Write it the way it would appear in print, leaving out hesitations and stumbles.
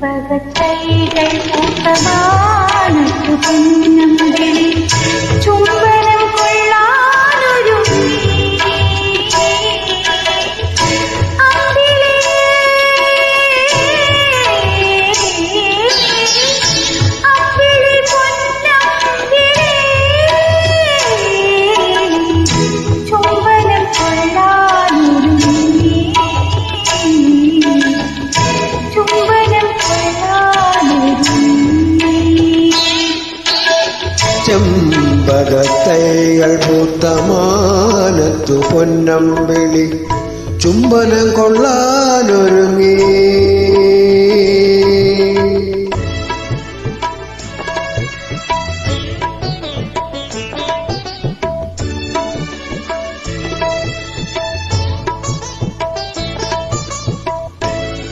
ചെമ്പകത്തൈകൾ പൂത്തവാനത്തു പൊന്നമ്പിളി ചുംബനം കൊള്ളാനൊരുങ്ങി ചെമ്പകത്തൈകൾ പൂത്ത മാനത്തു പൊന്നമ്പിളി ചുംബനം കൊള്ളാനൊരുങ്ങി